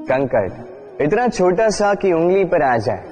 कंकड़ इतना छोटा सा कि उंगली पर आ जाए,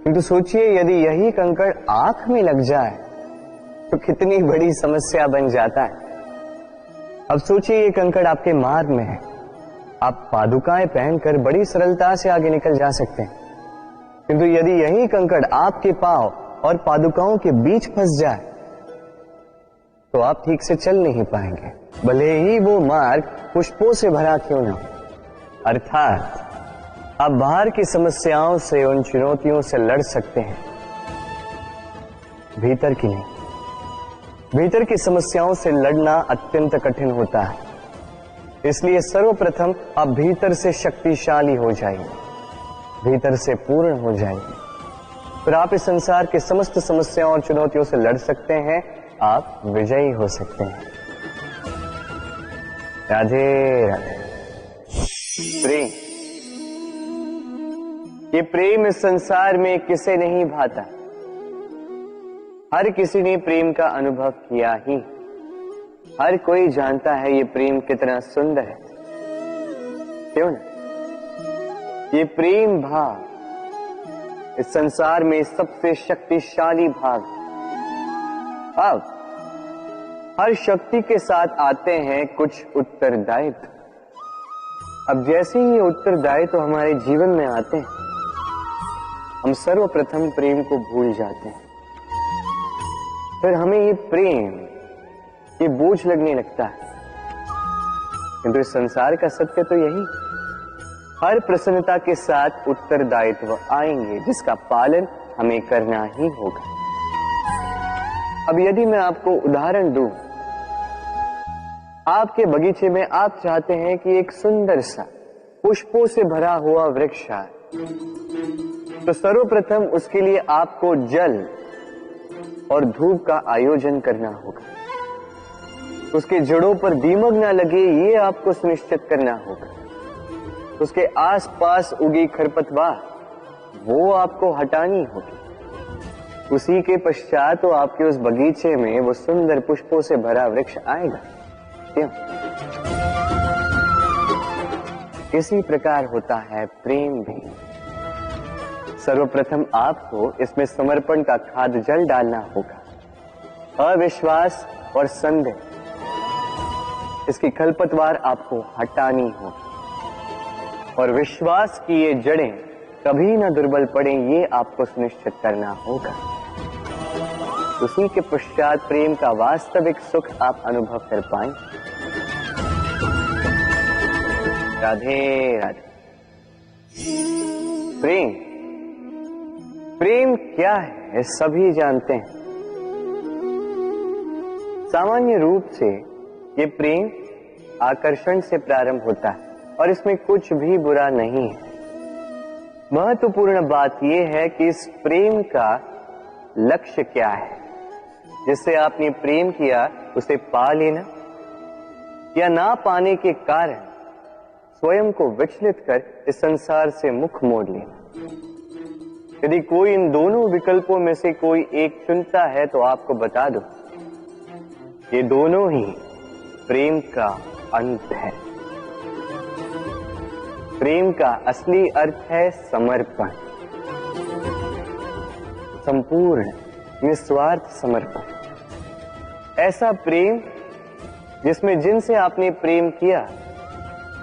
किंतु सोचिए यदि यही कंकड़ आंख में लग जाए तो कितनी बड़ी समस्या बन जाता है। अब सोचिए ये कंकड़ आपके मार्ग में है, आप पादुकाएं पहनकर बड़ी सरलता से आगे निकल जा सकते हैं, किंतु यदि यही कंकड़ आपके पांव और पादुकाओं के बीच फंस जाए तो आप ठीक से चल नहीं पाएंगे, भले ही वो मार्ग पुष्पों से भरा क्यों ना हो। अर्थात आप बाहर की समस्याओं से, उन चुनौतियों से लड़ सकते हैं, भीतर की नहीं। भीतर की समस्याओं से लड़ना अत्यंत कठिन होता है, इसलिए सर्वप्रथम आप भीतर से शक्तिशाली हो जाइए, भीतर से पूर्ण हो जाइए, फिर आप इस संसार के समस्त समस्याओं और चुनौतियों से लड़ सकते हैं, आप विजयी हो सकते हैं। राधे राधे। प्रेम, ये प्रेम इस संसार में किसे नहीं भाता, हर किसी ने प्रेम का अनुभव किया ही, हर कोई जानता है ये प्रेम कितना सुंदर है, क्यों ना। ये प्रेम भाव इस संसार में सबसे शक्तिशाली भाव। अब हर शक्ति के साथ आते हैं कुछ उत्तरदायित्व। अब जैसे ही ये उत्तरदायित्व तो हमारे जीवन में आते हैं, हम सर्वप्रथम प्रेम को भूल जाते हैं, फिर हमें ये प्रेम, ये बोझ लगने लगता है। किंतु इस संसार का सत्य तो यही, हर प्रसन्नता के साथ उत्तरदायित्व आएंगे जिसका पालन हमें करना ही होगा। अब यदि मैं आपको उदाहरण दूं, आपके बगीचे में आप चाहते हैं कि एक सुंदर सा पुष्पों से भरा हुआ वृक्ष आए, तो सर्वप्रथम उसके लिए आपको जल और धूप का आयोजन करना होगा, उसके जड़ों पर दीमक ना लगे ये आपको सुनिश्चित करना होगा, उसके आसपास उगी खरपतवार वो आपको हटानी होगी, उसी के पश्चात तो आपके उस बगीचे में वो सुंदर पुष्पों से भरा वृक्ष आएगा। क्यों? इसी प्रकार होता है प्रेम भी। सर्वप्रथम आपको इसमें समर्पण का खाद जल डालना होगा, अविश्वास और संदेह, इसकी खरपतवार आपको हटानी होगी, और विश्वास की ये जड़ें कभी न दुर्बल पड़े ये आपको सुनिश्चित करना होगा। उसी के पश्चात प्रेम का वास्तविक सुख आप अनुभव कर पाएंगे। राधे राधे। प्रेम, प्रेम क्या है सभी जानते हैं। सामान्य रूप से ये प्रेम आकर्षण से प्रारंभ होता है और इसमें कुछ भी बुरा नहीं है। महत्वपूर्ण बात यह है कि इस प्रेम का लक्ष्य क्या है, जिससे आपने प्रेम किया उसे पा लेना या ना पाने के कारण स्वयं को विचलित कर इस संसार से मुख मोड़ लेना। यदि कोई इन दोनों विकल्पों में से कोई एक चुनता है तो आपको बता दो, ये दोनों ही प्रेम का अंत है। प्रेम का असली अर्थ है समर्पण, संपूर्ण निस्वार्थ समर्पण। ऐसा प्रेम जिसमें जिनसे आपने प्रेम किया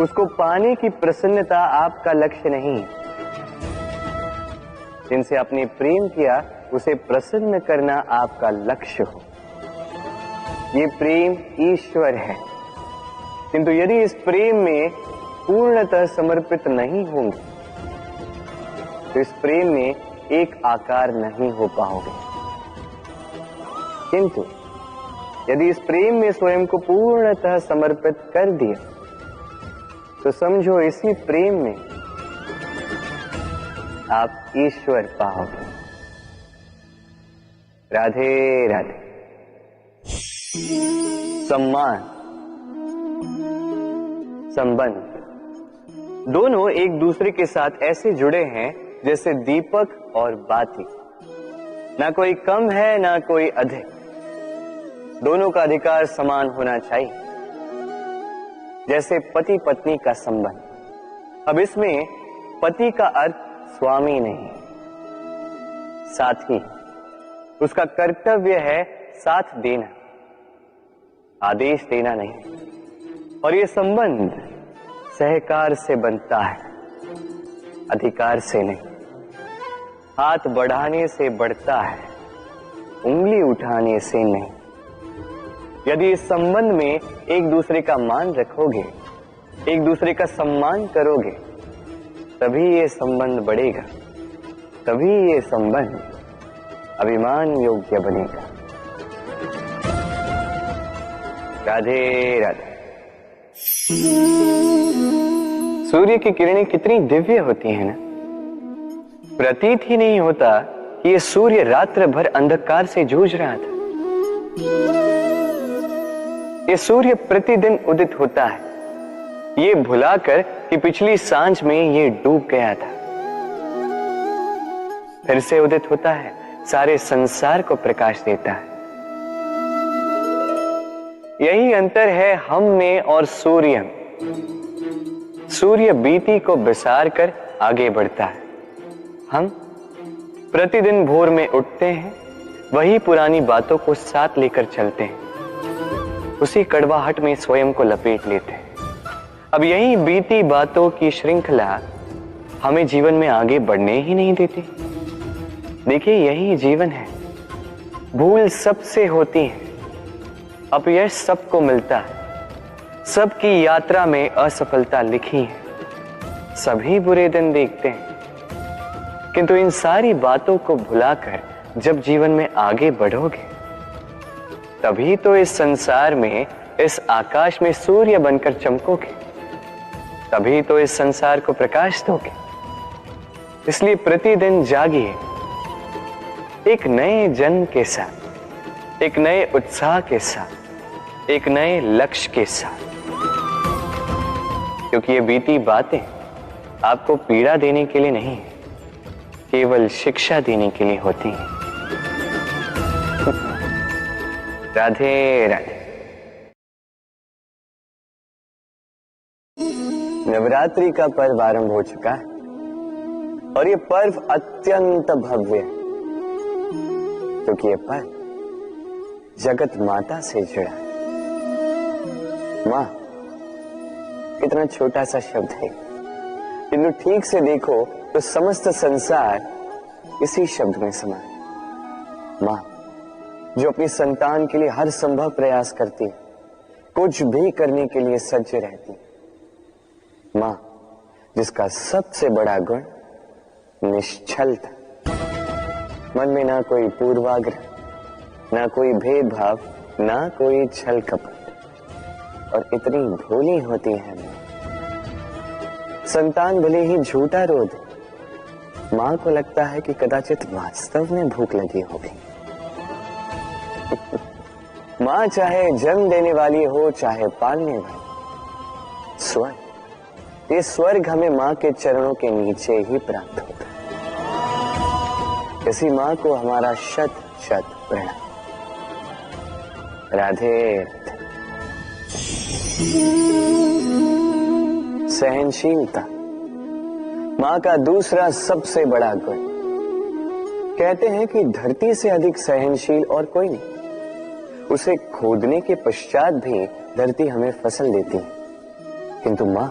उसको पाने की प्रसन्नता आपका लक्ष्य नहीं है, जिनसे आपने प्रेम किया उसे प्रसन्न करना आपका लक्ष्य हो। ये प्रेम ईश्वर है, किंतु यदि इस प्रेम में पूर्णतः समर्पित नहीं होंगे तो इस प्रेम में एक आकार नहीं हो पाओगे। किंतु यदि इस प्रेम में स्वयं को पूर्णतः समर्पित कर दिया तो समझो इसी प्रेम में आप ईश्वर पाओगे। राधे राधे। सम्मान, संबंध दोनों एक दूसरे के साथ ऐसे जुड़े हैं जैसे दीपक और बाती। ना कोई कम है ना कोई अधिक, दोनों का अधिकार समान होना चाहिए। जैसे पति पत्नी का संबंध, अब इसमें पति का अर्थ स्वामी नहीं, साथी। उसका कर्तव्य है साथ देना, आदेश देना नहीं। और ये संबंध सहकार से बनता है, अधिकार से नहीं। हाथ बढ़ाने से बढ़ता है, उंगली उठाने से नहीं। यदि इस संबंध में एक दूसरे का मान रखोगे, एक दूसरे का सम्मान करोगे, तभी ये संबंध बढ़ेगा, तभी ये संबंध अभिमान योग्य बनेगा। राधे राधे। सूर्य की किरणें कितनी दिव्य होती हैं ना। प्रतीत ही नहीं होता कि ये सूर्य रात्र भर अंधकार से जूझ रहा था। ये सूर्य प्रतिदिन उदित होता है, ये भुलाकर कि पिछली सांझ में ये डूब गया था। फिर से उदित होता है, सारे संसार को प्रकाश देता है। यही अंतर है हम में और सूर्य में। सूर्य बीती को बिसार कर आगे बढ़ता है, हम प्रतिदिन भोर में उठते हैं, वही पुरानी बातों को साथ लेकर चलते हैं, उसी कड़वाहट में स्वयं को लपेट लेते हैं। अब यही बीती बातों की श्रृंखला हमें जीवन में आगे बढ़ने ही नहीं देती। देखिए, यही जीवन है। भूल सबसे होती है, अपयश सबको मिलता है, सबकी यात्रा में असफलता लिखी है, सभी बुरे दिन देखते हैं। किंतु इन सारी बातों को भुलाकर जब जीवन में आगे बढ़ोगे, तभी तो इस संसार में, इस आकाश में सूर्य बनकर चमकोगे, तभी तो इस संसार को प्रकाश दोगे। इसलिए प्रतिदिन जागिए, एक नए जन्म के साथ, एक नए उत्साह के साथ, एक नए लक्ष्य के साथ। क्योंकि ये बीती बातें आपको पीड़ा देने के लिए नहीं, केवल शिक्षा देने के लिए होती हैं। राधे राधे। नवरात्रि का पर्व आरंभ हो चुका है और ये पर्व अत्यंत भव्य है, क्योंकि ये पर्व जगत माता से जुड़ा है। मां कितना छोटा सा शब्द है, किंतु ठीक से देखो तो समस्त संसार इसी शब्द में समा है। मां जो अपनी संतान के लिए हर संभव प्रयास करती है, कुछ भी करने के लिए सज्ज रहती है। मां जिसका सबसे बड़ा गुण निश्चलता, मन में ना कोई पूर्वाग्रह, ना कोई भेदभाव, ना कोई छल कपट, और इतनी भोली होती है मां। संतान भले ही झूठा रो दे, मां को लगता है कि कदाचित वास्तव में भूख लगी होगी। मां चाहे जन्म देने वाली हो, चाहे पालने वाली, स्वर्ग, ये स्वर्ग हमें मां के चरणों के नीचे ही प्राप्त होता है। इसी मां को हमारा शत शत प्रणाम। राधे। सहनशीलता मां का दूसरा सबसे बड़ा गुण। कहते हैं कि धरती से अधिक सहनशील और कोई नहीं। उसे खोदने के पश्चात भी धरती हमें फसल देती है, किंतु मां,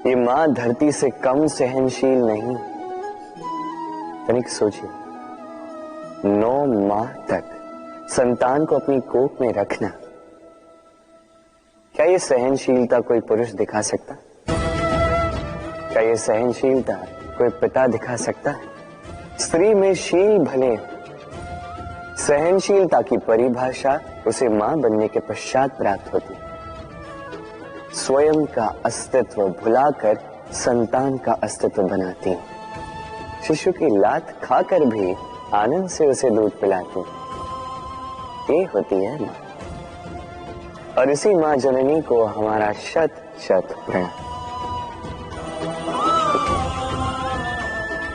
ये मां धरती से कम सहनशील नहीं। तनिक सोचिए, 9 माह तक संतान को अपनी कोख में रखना, क्या ये सहनशीलता कोई पुरुष दिखा सकता? क्या ये सहनशीलता कोई पिता दिखा सकता है? स्त्री में शील भले, सहनशीलता की परिभाषा उसे मां बनने के पश्चात प्राप्त होती है। स्वयं का अस्तित्व भुलाकर संतान का अस्तित्व बनाती है। शिशु की लात खाकर भी आनंद से उसे दूध पिलाती है। ये होती है मां, और इसी मां जननी को हमारा शत शत प्रणाम।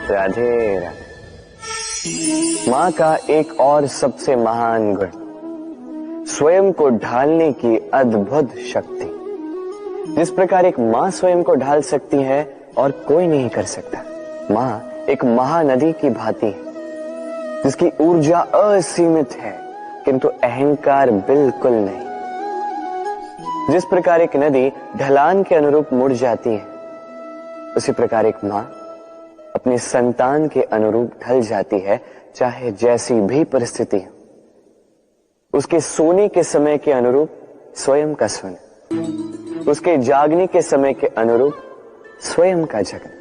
राधे राधे। मां का एक और सबसे महान गुण, स्वयं को ढालने की अद्भुत शक्ति। जिस प्रकार एक मां स्वयं को ढाल सकती है और कोई नहीं कर सकता। मां एक महानदी की भांति है जिसकी ऊर्जा असीमित है किंतु अहंकार बिल्कुल नहीं। जिस प्रकार एक नदी ढलान के अनुरूप मुड़ जाती है, उसी प्रकार एक मां अपने संतान के अनुरूप ढल जाती है, चाहे जैसी भी परिस्थिति हो। उसके सोने के समय के अनुरूप स्वयं का सोना, उसके जागने के समय के अनुरूप स्वयं का जगना,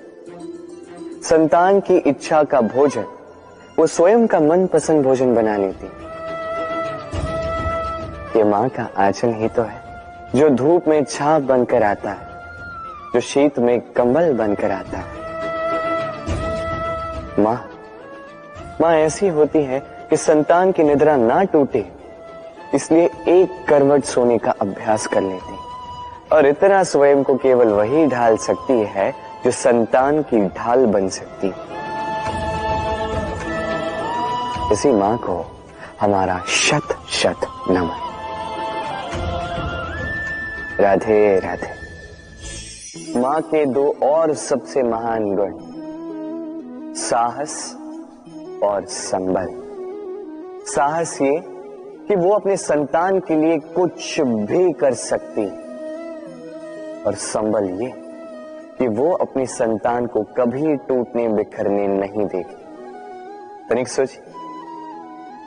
संतान की इच्छा का भोजन वो स्वयं का मनपसंद भोजन बना लेती। ये मां का आंचल ही तो है जो धूप में छाप बनकर आता है, जो शीत में कंबल बनकर आता है। मां ऐसी होती है कि संतान की निद्रा ना टूटे, इसलिए एक करवट सोने का अभ्यास कर लेती, और इतना स्वयं को केवल वही ढाल सकती है जो संतान की ढाल बन सकती। इसी मां को हमारा शत शत नमन। राधे राधे। मां के दो और सबसे महान गुण, साहस और संबल। साहस ये कि वो अपने संतान के लिए कुछ भी कर सकती, और संबल ये कि वो अपनी संतान को कभी टूटने बिखरने नहीं देगी। तनिक सोचिए,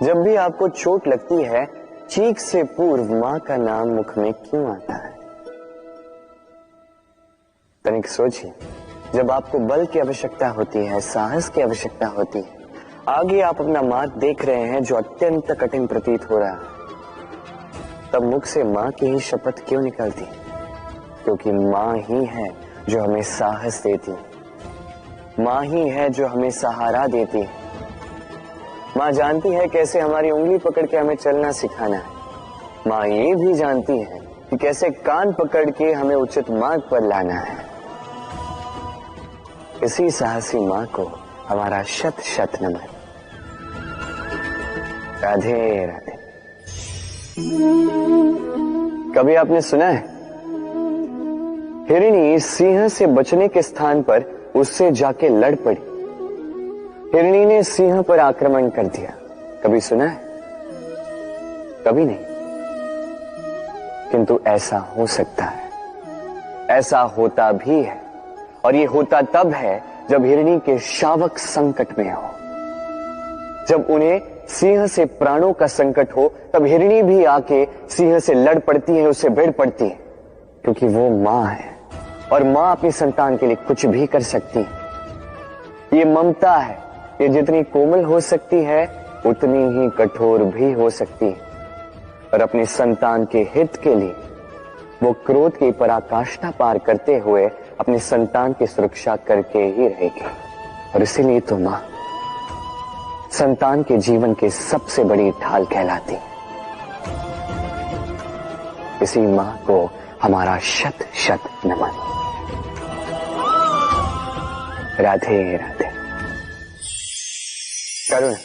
जब भी आपको चोट लगती है, चीख से पूर्व मां का नाम मुख में क्यों आता है? तनिक सोचिए, जब आपको बल की आवश्यकता होती है, साहस की आवश्यकता होती है, आगे आप अपना मार्ग देख रहे हैं जो अत्यंत कठिन प्रतीत हो रहा है, तब मुख से मां की ही शपथ क्यों निकलती? क्योंकि मां ही है जो हमें साहस देती है, मां ही है जो हमें सहारा देती है। मां जानती है कैसे हमारी उंगली पकड़ के हमें चलना सिखाना है। मां ये भी जानती है कि कैसे कान पकड़ के हमें उचित मार्ग पर लाना है। इसी साहसी मां को हमारा शत शत नमन। राधे राधे। कभी आपने सुना है, हिरणी सिंह से बचने के स्थान पर उससे जाके लड़ पड़ी। हिरणी ने सिंह पर आक्रमण कर दिया। कभी सुना है? कभी नहीं। किंतु ऐसा हो सकता है, ऐसा होता भी है, और ये होता तब है जब हिरणी के शावक संकट में हो। जब उन्हें सिंह से प्राणों का संकट हो, तब हिरणी भी आके सिंह से लड़ पड़ती है, उससे भिड़ पड़ती है, क्योंकि वो मां है और मां अपनी संतान के लिए कुछ भी कर सकती है। ये ममता है, ये जितनी कोमल हो सकती है उतनी ही कठोर भी हो सकती है, और अपने संतान के हित के लिए वो क्रोध की पराकाष्ठा पार करते हुए अपने संतान की सुरक्षा करके ही रहेगी। और इसीलिए तो मां संतान के जीवन की सबसे बड़ी ढाल कहलाती। इसी मां को हमारा शत शत नमन। राधे राधे। करुणा,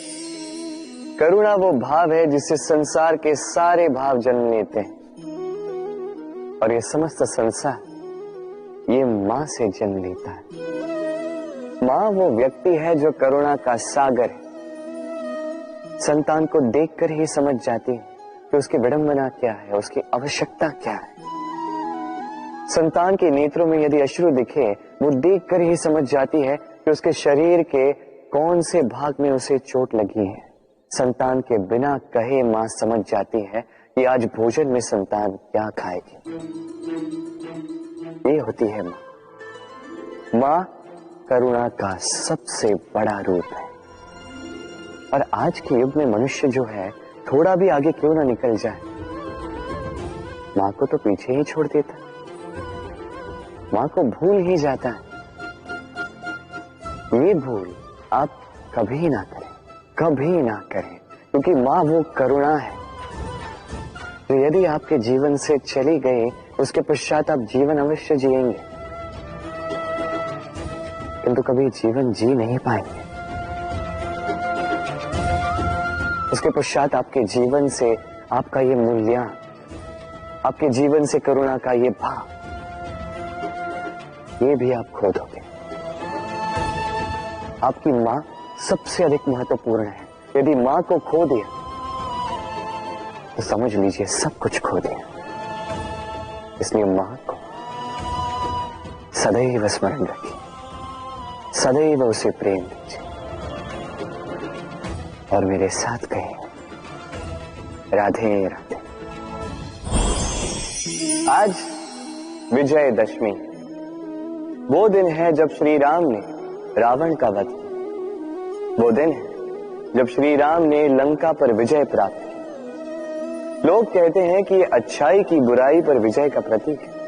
करुणा वो भाव है जिससे संसार के सारे भाव जन्म लेते हैं, और ये समस्त संसार ये मां से जन्म लेता है। मां वो व्यक्ति है जो करुणा का सागर है। संतान को देखकर ही समझ जाती है कि उसकी विडंबना क्या है, उसकी आवश्यकता क्या है। संतान के नेत्रों में यदि अश्रु दिखे, वो देखकर ही समझ जाती है कि उसके शरीर के कौन से भाग में उसे चोट लगी है। संतान के बिना कहे मां समझ जाती है कि आज भोजन में संतान क्या खाएगी। ये होती है मां। मां करुणा का सबसे बड़ा रूप है, और आज के युग में मनुष्य जो है, थोड़ा भी आगे क्यों ना निकल जाए, मां को तो पीछे ही छोड़ देता, मां को भूल ही जाता है। ये भूल आप कभी ना करें, कभी ना करें, क्योंकि मां वो करुणा है जो यदि आपके जीवन से चली गई, उसके पश्चात आप जीवन अवश्य जिएंगे, किंतु कभी जीवन जी नहीं पाएंगे। उसके पश्चात आपके जीवन से आपका ये मूल्यांकन, आपके जीवन से करुणा का ये भाव ये भी आप खो दोगे। आपकी मां सबसे अधिक महत्वपूर्ण है। यदि मां को खो दिया तो समझ लीजिए सब कुछ खो दिया। इसलिए मां को सदैव स्मरण रखिए, सदैव उसे प्रेम दीजिए और मेरे साथ कहें राधे राधे। आज विजयदशमी, वो दिन है जब श्री राम ने रावण का वध किया। वो दिन है जब श्री राम ने लंका पर विजय प्राप्त की। लोग कहते हैं कि ये अच्छाई की बुराई पर विजय का प्रतीक है।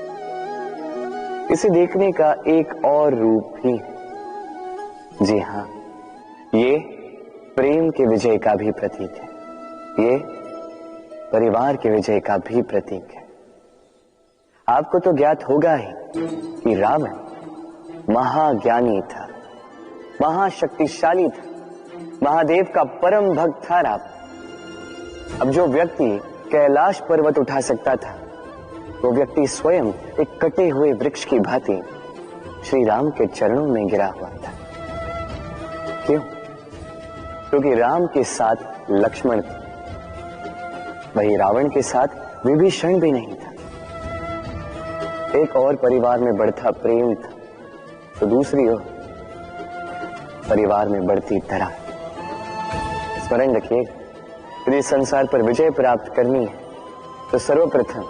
इसे देखने का एक और रूप भी है। जी हां, ये प्रेम के विजय का भी प्रतीक है। ये परिवार के विजय का भी प्रतीक है। आपको तो ज्ञात होगा ही कि रावण महाज्ञानी था, महाशक्तिशाली था, महादेव का परम भक्त था रावण। अब जो व्यक्ति कैलाश पर्वत उठा सकता था, वो व्यक्ति स्वयं एक कटे हुए वृक्ष की भांति श्री राम के चरणों में गिरा हुआ था। क्यों? क्योंकि राम के साथ लक्ष्मण थे, वही रावण के साथ विभीषण भी नहीं था। एक और परिवार में बढ़ता प्रेम था, तो दूसरी ओर परिवार में बढ़ती तरह। स्मरण रखिए, यदि संसार पर विजय प्राप्त करनी है तो सर्वप्रथम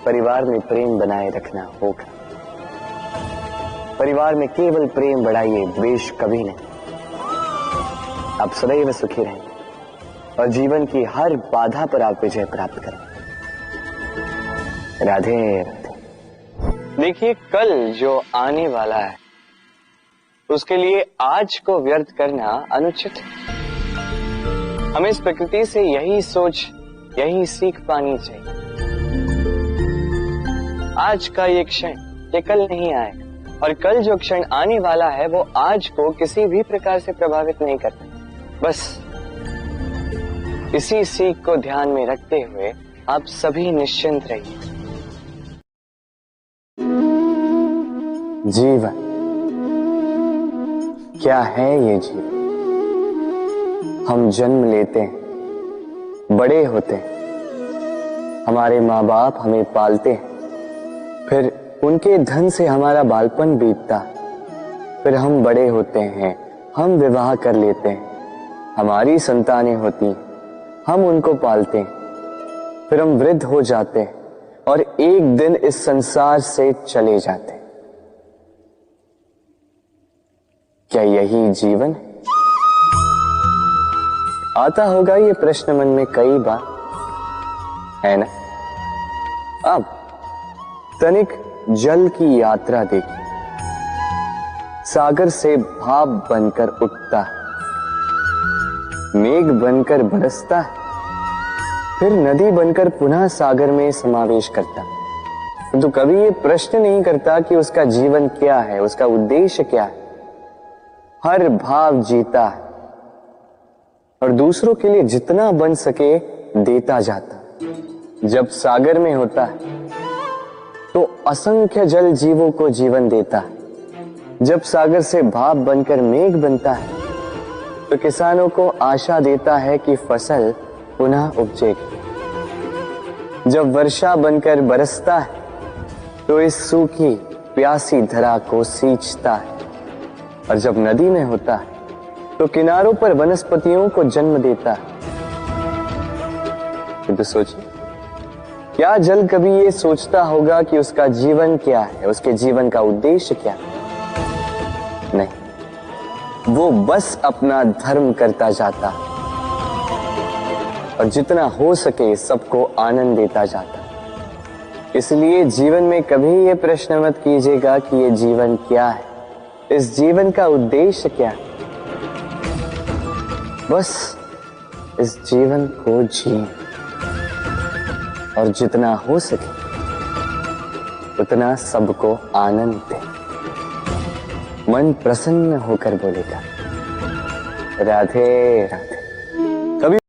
परिवार में प्रेम बनाए रखना होगा। परिवार में केवल प्रेम बढ़ाइए, द्वेष कभी नहीं। आप सदैव सुखी रहेंगे और जीवन की हर बाधा पर आप विजय प्राप्त करें। राधे राधे। देखिए, कल जो आने वाला है उसके लिए आज को व्यर्थ करना अनुचित है। हमें इस प्रकृति से यही सोच, यही सीख पानी चाहिए। आज का ये क्षण ये कल नहीं आएगा, और कल जो क्षण आने वाला है वो आज को किसी भी प्रकार से प्रभावित नहीं करता। बस इसी सीख को ध्यान में रखते हुए आप सभी निश्चिंत रहिए। जीवन क्या है? ये जीवन, हम जन्म लेते हैं, बड़े होते हैं, हमारे माँ बाप हमें पालते हैं, फिर उनके धन से हमारा बालपन बीतता, फिर हम बड़े होते हैं, हम विवाह कर लेते हैं, हमारी संतानें होती हैं, हम उनको पालते हैं, फिर हम वृद्ध हो जाते हैं और एक दिन इस संसार से चले जाते हैं। क्या यही जीवन है? आता होगा ये प्रश्न मन में कई बार, है ना? अब तनिक जल की यात्रा देखिए। सागर से भाप बनकर उठता है, मेघ बनकर बरसता है, फिर नदी बनकर पुनः सागर में समावेश करता है। तो कभी ये प्रश्न नहीं करता कि उसका जीवन क्या है, उसका उद्देश्य क्या है। हर भाव जीता है और दूसरों के लिए जितना बन सके देता जाता। जब सागर में होता है तो असंख्य जल जीवों को जीवन देता है। जब सागर से भाप बनकर मेघ बनता है तो किसानों को आशा देता है कि फसल पुनः उपजेगी। जब वर्षा बनकर बरसता है तो इस सूखी प्यासी धरा को सींचता है, और जब नदी में होता है तो किनारों पर वनस्पतियों को जन्म देता है। तो सोचिए, क्या जल कभी ये सोचता होगा कि उसका जीवन क्या है, उसके जीवन का उद्देश्य क्या है? नहीं, वो बस अपना धर्म करता जाता और जितना हो सके सबको आनंद देता जाता। इसलिए जीवन में कभी ये प्रश्न मत कीजिएगा कि ये जीवन क्या है, इस जीवन का उद्देश्य क्या है। बस इस जीवन को जिए और जितना हो सके उतना सबको आनंद दे। मन प्रसन्न होकर बोलेगा राधे राधे।